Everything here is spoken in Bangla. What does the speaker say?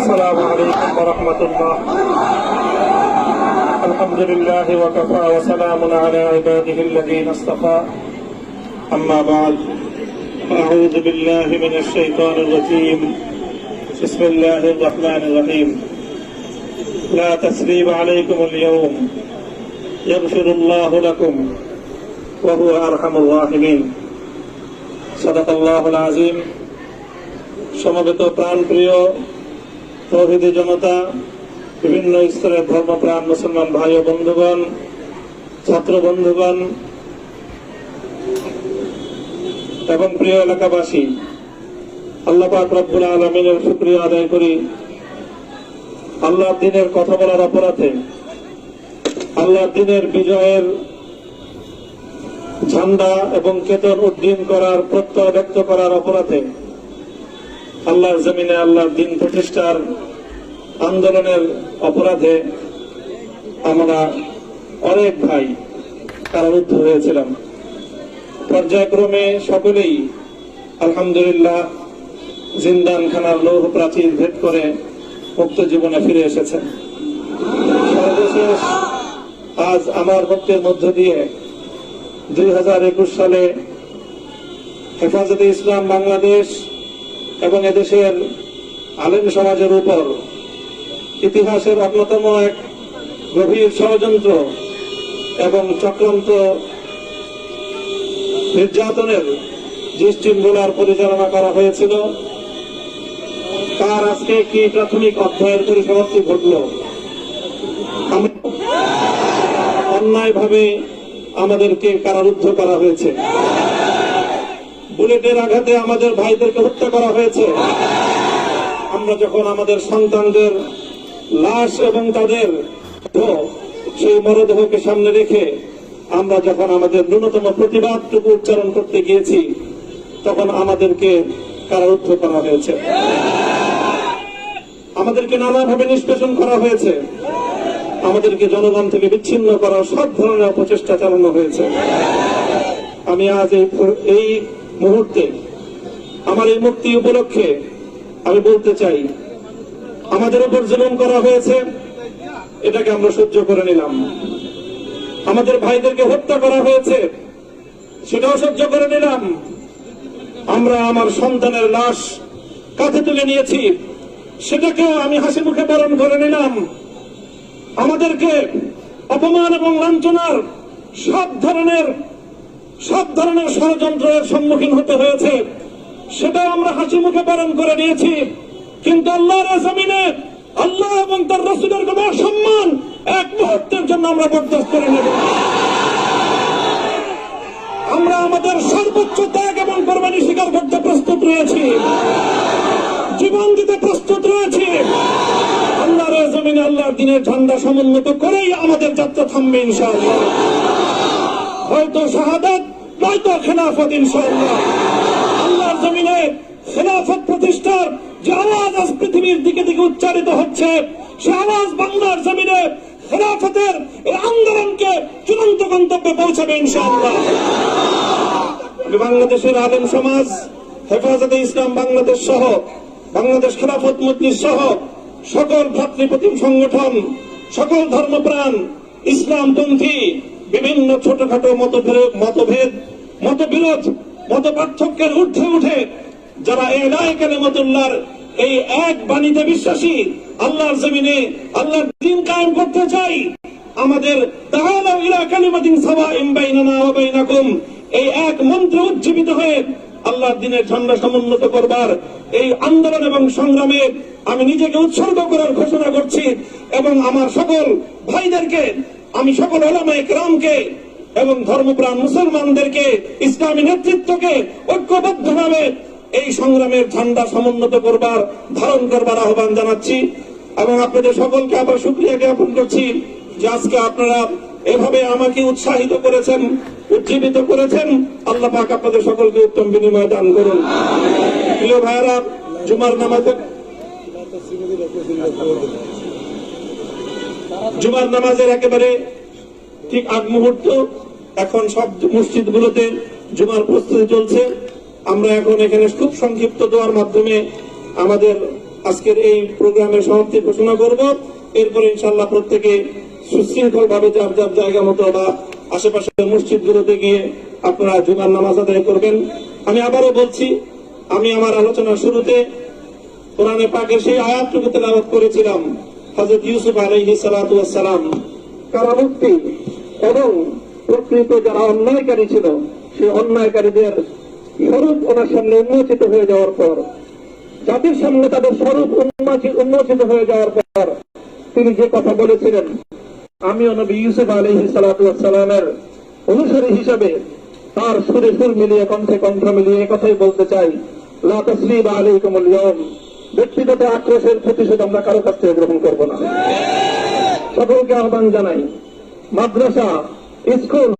السلام عليكم ورحمة الله. الحمد لله وكفى وسلام على عباده الذين اصطفى. أما بعد، أعوذ بالله من الشيطان الرجيم. بسم الله الرحمن الرحيم. لا تثريب عليكم اليوم يغفر الله لكم وهو أرحم الراحمين. صدق الله العظيم. সমবেত প্রাণপ্রিয় তৌহিদি জনতা, বিভিন্ন স্তরের ধর্মপ্রাণ মুসলমান ভাই ও বন্ধুগণ, ছাত্র বন্ধুগণ এবং প্রিয় এলাকাবাসী, আল্লাহ পাক রব্বুল আলামিনের শুকরিয়া আদায় করি। আল্লাহর দ্বীনের কথা বলার অপরাধে, আল্লাহর দ্বীনের বিজয়ের ঝান্ডা এবং কেতন উড্ডীন করার প্রত্যয় ব্যক্ত করার অপরাধে, আল্লাহর জমিনে আল্লাহর দ্বীন প্রতিষ্ঠার আন্দোলনের অপরাধে আমরা অনেক ভাই কারারুদ্ধ হয়েছিলাম। পর্যায়ক্রমে সকলেই আলহামদুলিল্লাহ জিন্দানখানার লৌহ প্রাচীর ভেদ করে মুক্ত জীবনে ফিরে এসেছেন। সর্বশেষ আজ আমার বক্তব্যের মধ্য দিয়ে 2021 সালে হেফাজতে ইসলাম বাংলাদেশ এবং এদেশের আলেম সমাজের উপর ইতিহাসের অন্যতম এক গভীর ষড়যন্ত্র এবং চক্রান্ত নির্যাতনের যে শৃঙ্খলার পরিচালনা করা হয়েছিল, তার আজকে একটি প্রাথমিক অধ্যায়ের পরিসমাপ্তি ঘটল। অন্যায়ভাবে আমাদেরকে কারারুদ্ধ করা হয়েছে, বুলেটের আঘাতে আমাদের ভাইদেরকে হত্যা করা হয়েছে। আমরা যখন আমাদের সন্তানদের লাশ এবং তাদের সেই মরদেহকে সামনে রেখে আমরা যখন আমাদের ন্যূনতম প্রতিবাদটুকু উচ্চারণ করতে গিয়েছি, তখন আমাদেরকে কারারুদ্ধ করা হয়েছে, আমাদেরকে নানাভাবে নিষ্পেষণ করা হয়েছে, আমাদেরকে জনগণ থেকে বিচ্ছিন্ন করার সব ধরনের অপচেষ্টা চালানো হয়েছে। আমি আজ এই মুহূর্তে আমার এই মুক্তি উপলক্ষে আমি বলতে চাই, আমাদের উপর জুলুম করা হয়েছে, এটাকে আমরা সহ্য করে নিলাম। আমাদের ভাইদেরকে হত্যা করা হয়েছে, সেটাও সহ্য করে নিলাম। আমরা আমার সন্তানের লাশ কাঁধে তুলে নিয়েছি, সেটাকেও আমি হাসি মুখে বরণ করে নিলাম। আমাদেরকে অপমান এবং লাঞ্ছনার সব ধরনের ষড়যন্ত্রের সম্মুখীন হতে হয়েছে, সেটাও আমরা হাসি মুখে বরণ করে নিয়েছি। কিন্তু আল্লাহর জমিনে আল্লাহ এবং তার রাসূলের কোন সম্মান এক মুহূর্তের জন্য আমরা বরদাস্ত করে নেব। আমরা আমাদের সর্বোচ্চ ত্যাগ এবং কোরবানি স্বীকার করতে প্রস্তুত রয়েছি, জীবন দিতে প্রস্তুত রয়েছি। আল্লাহর জমিনে আল্লাহর দ্বীনের ঝান্ডা সমুন্নত করেই আমাদের যাত্রা থামবে ইনশাআল্লাহ। হয়তো শাহাদাত, নয়তো খেলাফত ইনশাআল্লাহ। আল্লাহর জমিনে খেলাফত প্রতিষ্ঠার যে আওয়াজ আজ পৃথিবীর দিকে দিকে উচ্চারিত হচ্ছে, সে আওয়াজ বাংলার জমিনে খেলাফতের এই আন্দোলনকে চূড়ান্ত গন্তব্যে পৌঁছাবে ইনশাআল্লাহ। বাংলাদেশের আলেম সমাজ, হেফাজতে ইসলাম বাংলাদেশ সহ বাংলাদেশ খেলাফত মজলিস সহ সকল ভ্রাতৃপ্রতিম সংগঠন, সকল ধর্মপ্রাণ ইসলামপন্থী বিভিন্ন ছোটখাটো মতভেদ, মতবিরোধ, মত পার্থক্যের ঊর্ধ্বে উঠে যারা ইলাহি কালিমাতুল্লাহর এই এক বাণীতে বিশ্বাসী, আল্লাহর জমিনে আল্লাহর দ্বীন কায়েম করতে চাই, আমাদের তাআলাউ ইলা কালিমাতিন সাওয়াইন বাইনানা ওয়া বাইনাকুম এই এক মন্ত্রে উজ্জীবিত হয়ে আল্লাহর দ্বীনের ঝান্ডা সমুন্নত করবার এই আন্দোলন এবং সংগ্রামে আমি নিজেকে উৎসর্গ করার ঘোষণা করছি। এবং আমার সকল ভাইদেরকে, আমি সকল উলামায়ে কেরামকে এবং ধর্মপ্রাণ মুসলমানদেরকে, ইসলামী নেতৃত্বকে ঐক্যবদ্ধভাবে এই সংগ্রামের ঝান্ডা সমুন্নত করবার, ধারণ করবার আহ্বান জানাচ্ছি। এবং আপনাদের সকলকে আবার শুকরিয়া জ্ঞাপন করছি যে আজকে আপনারা এভাবে আমাকে উৎসাহিত করেছেন, উজ্জীবিত করেছেন। আল্লাহ পাক আপনাদের সকলকে উত্তম বিনিময় দান করুন। প্রিয় ভাইয়েরা, জুমার নামাজের একেবারে ঠিক আগ মুহূর্ত, এখন সব মসজিদগুলোতে জুমার প্রস্তুতি চলছে। আমরা এখন এখানে খুব সংক্ষিপ্ত দোয়ার মাধ্যমে আমাদের আজকের এই প্রোগ্রামের সমাপ্তি ঘোষণা করব। এরপরে ইনশাআল্লাহ প্রত্যেকে সুশৃঙ্খল ভাবে যার যার জায়গা মতো বা আশেপাশের মসজিদগুলোতে গিয়ে আপনারা জুমার নামাজ আদায় করবেন। আমি আবারও বলছি, আমি আমার আলোচনার শুরুতে কোরআনে পাকের সেই আয়াতটুকু তেলাওয়াত করেছিলাম, হযরত ইউসুফ আলাইহিস সালাতু ওয়াস সালাম কারামুক্তি এবং প্রকৃত যারা অন্যায়কারী ছিল সেই অন্যায়কারীদের স্বরূপ ওনার সামনে উন্মোচিত হয়ে যাওয়ার পর, জাতির সামনে তাদের স্বরূপ উন্মোচিত হয়ে যাওয়ার পর তিনি যে কথা বলেছিলেন, আমিও নবী ইউসুফ আলাইহিস সালাতু ওয়াস সালামের অনুসারী হিসাবে তার সুরে সুর মিলিয়ে কণ্ঠে কণ্ঠ মিলিয়ে কথাই বলতে চাই, লা তাসরিবা আলাইকুমুল ইয়াওম, ব্যক্তিগত আক্রোশের প্রতিশোধ আমরা কারো কাছ থেকে গ্রহণ করব না। সকলকে আহ্বান জানাই, মাদ্রাসা, স্কুল